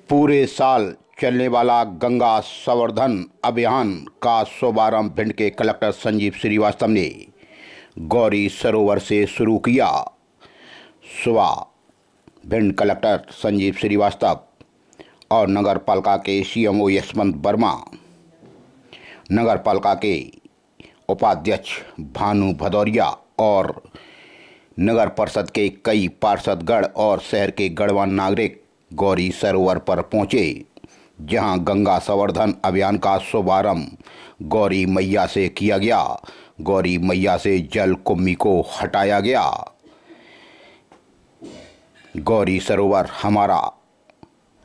पूरे साल चलने वाला गंगा संवर्धन अभियान का शुभारंभ भिंड के कलेक्टर संजीव श्रीवास्तव ने गौरी सरोवर से शुरू किया। सुबह भिंड कलेक्टर संजीव श्रीवास्तव और नगर पालिका के सीएमओ यशवंत वर्मा, नगर पालिका के उपाध्यक्ष भानु भदौरिया और नगर परिषद के कई पार्षदगण और शहर के गणमान्य नागरिक गौरी सरोवर पर पहुंचे, जहां गंगा संवर्धन अभियान का शुभारंभ गौरी मैया से किया गया। गौरी मैया से जल कुम्भी को हटाया गया। गौरी सरोवर हमारा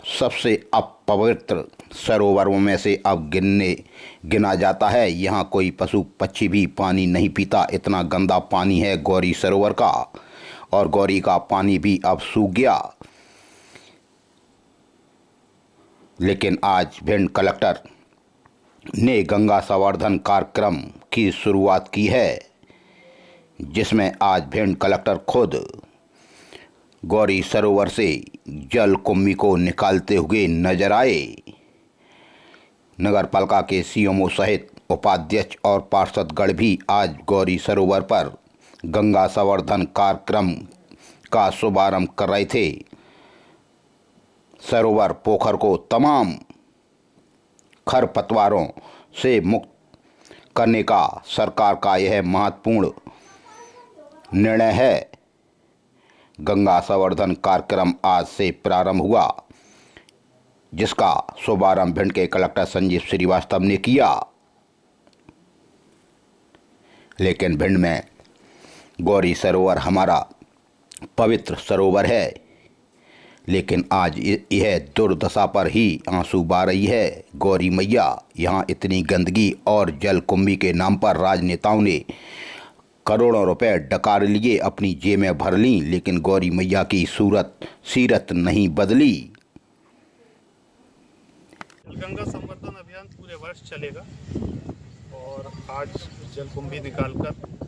सबसे अपवित्र सरोवरों में से अब गिना जाता है। यहाँ कोई पशु पक्षी भी पानी नहीं पीता, इतना गंदा पानी है गौरी सरोवर का। और गौरी का पानी भी अब सूख गया। लेकिन आज भिंड कलेक्टर ने गंगा संवर्धन कार्यक्रम की शुरुआत की है, जिसमें आज भिंड कलेक्टर खुद गौरी सरोवर से जल कुम्भी को निकालते हुए नजर आए। नगर पालिका के सीएमओ सहित उपाध्यक्ष और पार्षदगण भी आज गौरी सरोवर पर गंगा संवर्धन कार्यक्रम का शुभारंभ कर रहे थे। सरोवर पोखर को तमाम खरपतवारों से मुक्त करने का सरकार का यह महत्वपूर्ण निर्णय है। गंगा संवर्धन कार्यक्रम आज से प्रारंभ हुआ, जिसका शुभारंभ भिंड के कलेक्टर संजीव श्रीवास्तव ने किया। लेकिन भिंड में गौरी सरोवर हमारा पवित्र सरोवर है, लेकिन आज यह दुर्दशा पर ही आंसू बहा रही है। गौरी मैया, यहाँ इतनी गंदगी और जल कुंभी के नाम पर राजनेताओं ने करोड़ों रुपए डकार लिए, अपनी जेब में भर ली, लेकिन गौरी मैया की सीरत नहीं बदली। गंगा संवर्धन अभियान पूरे वर्ष चलेगा और आज जल कुंभी निकालकर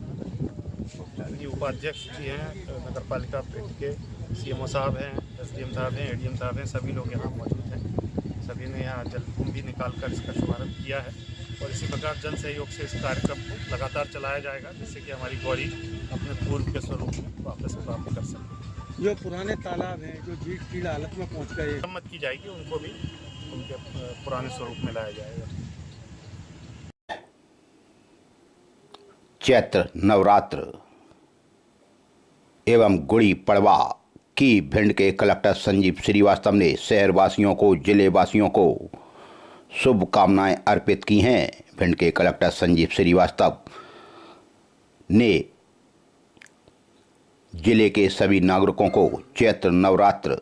उपाध्यक्ष जी हैं, नगर पालिका भिंड के सीएमओ साहब हैं, एसडीएम साहब हैं, एडीएम साहब हैं, सभी लोग यहाँ मौजूद हैं। सभी ने यहाँ जल कुंभी निकालकर इसका शुभारंभ किया है और इसी प्रकार जन सहयोग से इस कार्यक्रम को लगातार चलाया जाएगा, जिससे कि हमारी गौरी अपने पूर्व के स्वरूप में वापस प्राप्त कर सके। जो पुराने तालाब हैं जो जीर्ण कीड़ा हालत में पहुँच गए, मरम्मत की जाएगी, उनको भी उनके पुराने स्वरूप में लाया जाएगा। चैत्र नवरात्र एवं गुड़ी पड़वा की भिंड के कलेक्टर संजीव श्रीवास्तव ने शहरवासियों को, जिले वासियों को शुभकामनाएं अर्पित की हैं। भिंड के कलेक्टर संजीव श्रीवास्तव ने जिले के सभी नागरिकों को चैत्र नवरात्र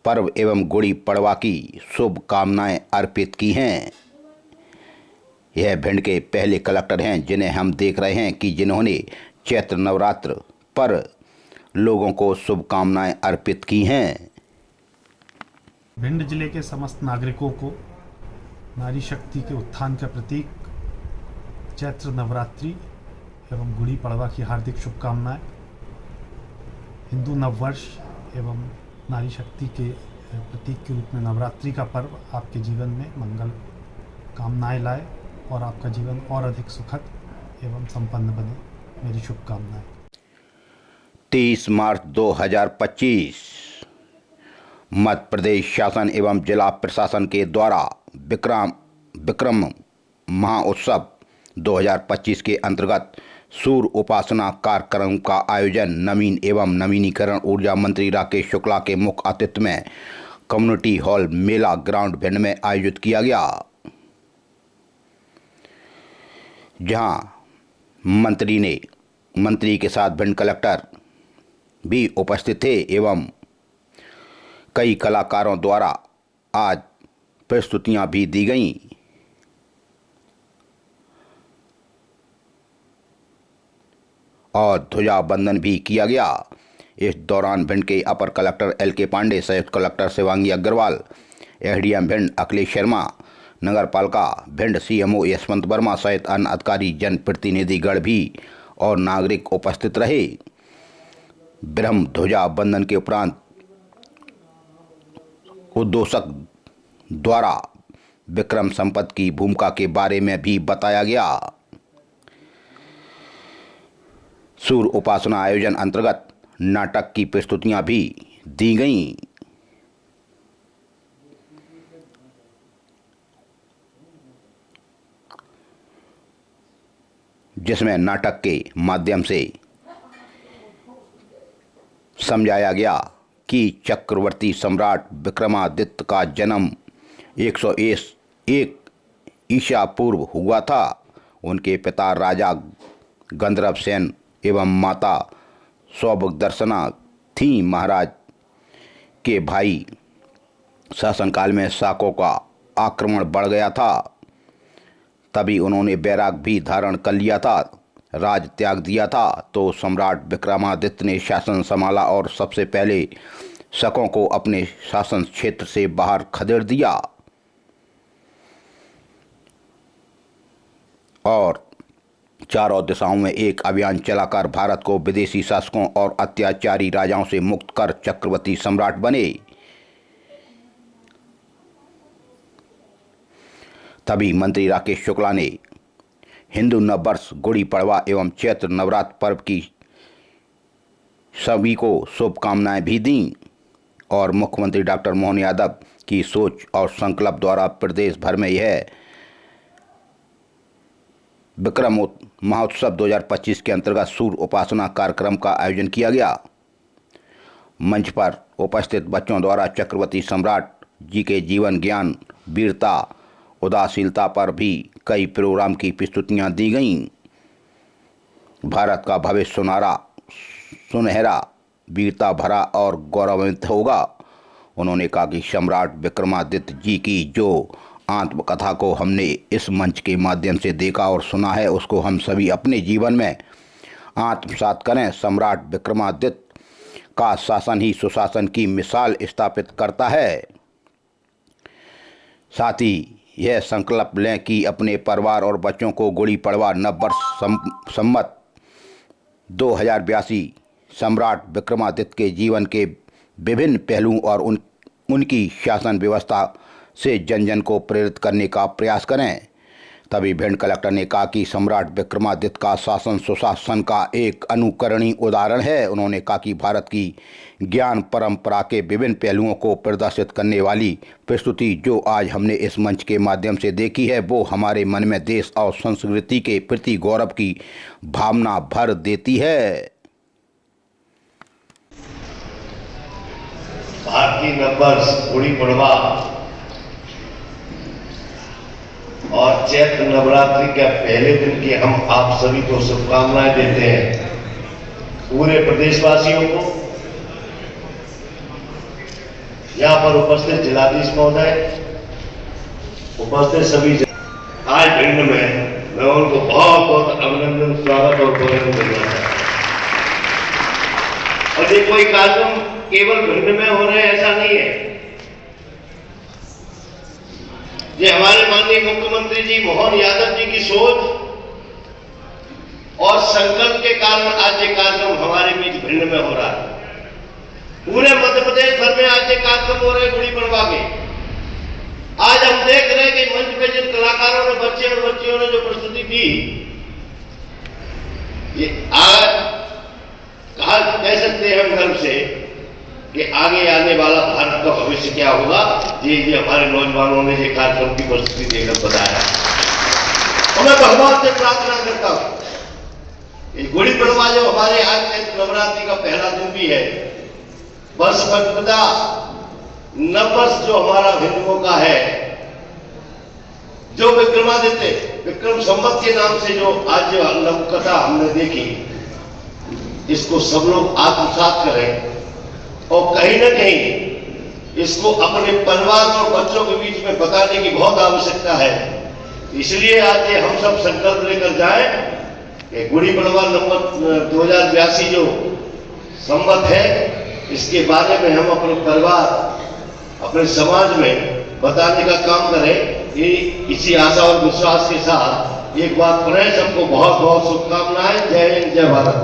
पर्व एवं गुड़ी पड़वा की शुभकामनाएं अर्पित की हैं। यह भिंड के पहले कलेक्टर हैं जिन्हें हम देख रहे हैं कि जिन्होंने चैत्र नवरात्र पर लोगों को शुभकामनाएं अर्पित की हैं। भिंड जिले के समस्त नागरिकों को नारी शक्ति के उत्थान का प्रतीक चैत्र नवरात्रि एवं गुड़ी पड़वा की हार्दिक शुभकामनाएं। हिंदू नववर्ष एवं नारी शक्ति के प्रतीक के रूप में नवरात्रि का पर्व आपके जीवन में मंगल कामनाएं लाए और आपका जीवन और अधिक सुखद एवं संपन्न बने। मेरी शुभकामनाएं। 30 मार्च 2025 मध्य प्रदेश शासन एवं जिला प्रशासन के द्वारा विक्रम महोत्सव 2025 के अंतर्गत सूर्य उपासना कार्यक्रम का आयोजन नवीन एवं नवीनीकरण ऊर्जा मंत्री राकेश शुक्ला के मुख्य आतिथ्य में कम्युनिटी हॉल मेला ग्राउंड भिंड में आयोजित किया गया, जहां मंत्री के साथ भिंड कलेक्टर भी उपस्थित थे एवं कई कलाकारों द्वारा आज प्रस्तुतियां भी दी गईं। और ध्वजाबंदन भी किया गया। इस दौरान भिंड के अपर कलेक्टर एल.के. पांडे, संयुक्त कलेक्टर शिवांगी अग्रवाल, एसडीएम भिंड अखिलेश शर्मा, नगर पालिका भिंड सीएमओ यशवंत वर्मा सहित अन्य अधिकारी, जनप्रतिनिधिगण भी और नागरिक उपस्थित रहे। ब्रह्म ध्वजा बंदन के उपरांत उद्घोषक द्वारा विक्रम संपत की भूमिका के बारे में भी बताया गया। सूर्य उपासना आयोजन अंतर्गत नाटक की प्रस्तुतियां भी दी गईं। जिसमें नाटक के माध्यम से समझाया गया कि चक्रवर्ती सम्राट विक्रमादित्य का जन्म 101 ईसा पूर्व हुआ था। उनके पिता राजा गंधर्व सेन एवं माता सौभद्रदर्शना थीं। महाराज के भाई शासनकाल में शाकों का आक्रमण बढ़ गया था, तभी उन्होंने बैराग भी धारण कर लिया था, राज त्याग दिया था। तो सम्राट विक्रमादित्य ने शासन संभाला और सबसे पहले शकों को अपने शासन क्षेत्र से बाहर खदेड़ दिया और चारों दिशाओं में एक अभियान चलाकर भारत को विदेशी शासकों और अत्याचारी राजाओं से मुक्त कर चक्रवर्ती सम्राट बने। तभी मंत्री राकेश शुक्ला ने हिंदू नववर्ष गुड़ी पड़वा एवं चैत्र नवरात्र पर्व की सभी को शुभकामनाएं भी दी और मुख्यमंत्री डॉक्टर मोहन यादव की सोच और संकल्प द्वारा प्रदेश भर में यह विक्रम महोत्सव 2025 के अंतर्गत सूर्य उपासना कार्यक्रम का आयोजन किया गया। मंच पर उपस्थित बच्चों द्वारा चक्रवर्ती सम्राट जी के जीवन, ज्ञान, वीरता, उदासीनता पर भी कई प्रोग्राम की प्रस्तुतियां दी गईं। भारत का भविष्य सुनहरा, वीरता भरा और गौरवान्वित होगा। उन्होंने कहा कि सम्राट विक्रमादित्य जी की जो आत्मकथा को हमने इस मंच के माध्यम से देखा और सुना है, उसको हम सभी अपने जीवन में आत्मसात करें। सम्राट विक्रमादित्य का शासन ही सुशासन की मिसाल स्थापित करता है। साथ ही यह संकल्प लें कि अपने परिवार और बच्चों को गुड़ी पड़वा नववर्ष संमत 2082 सम्राट विक्रमादित्य के जीवन के विभिन्न पहलुओं और उनकी शासन व्यवस्था से जन जन को प्रेरित करने का प्रयास करें। तभी भिंड कलेक्टर ने कहा कि सम्राट विक्रमादित्य का शासन सुशासन का एक अनुकरणीय उदाहरण है। उन्होंने कहा कि भारत की ज्ञान परंपरा के विभिन्न पहलुओं को प्रदर्शित करने वाली प्रस्तुति जो आज हमने इस मंच के माध्यम से देखी है, वो हमारे मन में देश और संस्कृति के प्रति गौरव की भावना भर देती है। भारतीय नववर्ष गुड़ी पड़वा और चैत्र नवरात्रि के पहले दिन की हम आप सभी को शुभकामनाएं देते हैं। पूरे प्रदेशवासियों को, यहाँ पर उपस्थित जिलाधीश महोदय, उपस्थित सभी आज भिंड में मैं उनको बहुत बहुत अभिनंदन, स्वागत और गौरव करना चाहता हूं। और ये कोई कार्यक्रम केवल भिंड में हो रहे ऐसा नहीं है। ये हमारे माननीय मुख्यमंत्री जी मोहन यादव जी की सोच और संकल्प के कारण आज ये कार्यक्रम हमारे बीच भिंड में हो रहा है। पूरे मध्य प्रदेश भर में आज ये कार्यक्रम हो रहे गुड़ी पड़वा के। आज हम देख रहे हैं कि मंच पे जिन कलाकारों ने, बच्चे और बच्चियों ने जो प्रस्तुति दी, ये आज कह सकते हैं हम गर्व से कि आगे आने वाला भारत का भविष्य क्या होगा, ये हमारे नौजवानों ने ये कार्यक्रम की प्रस्तुति देकर बताया। और मैं भगवान से प्रार्थना करता हूं, ये गुड़ी पड़वा जो हमारे आज चैत्र नवरात्रि का पहला दिन भी है, वर्ष प्रतिपदा नववर्ष जो हमारा हिंदुओं का है, जो विक्रम संवत के नाम से जो आज जो नवकथा हमने देखी, इसको सब लोग आत्मसात करें और कहीं ना कहीं इसको अपने परिवार और बच्चों के बीच में बताने की बहुत आवश्यकता है। इसलिए आज ये हम सब संकल्प लेकर जाएं कि गुड़ी पड़वा नंबर 2082 जो संवत है, इसके बारे में हम अपने परिवार, अपने समाज में बताने का काम करें। ये इसी आशा और विश्वास के साथ एक बार पुनः सबको बहुत बहुत शुभकामनाएं। जय हिंद, जय भारत।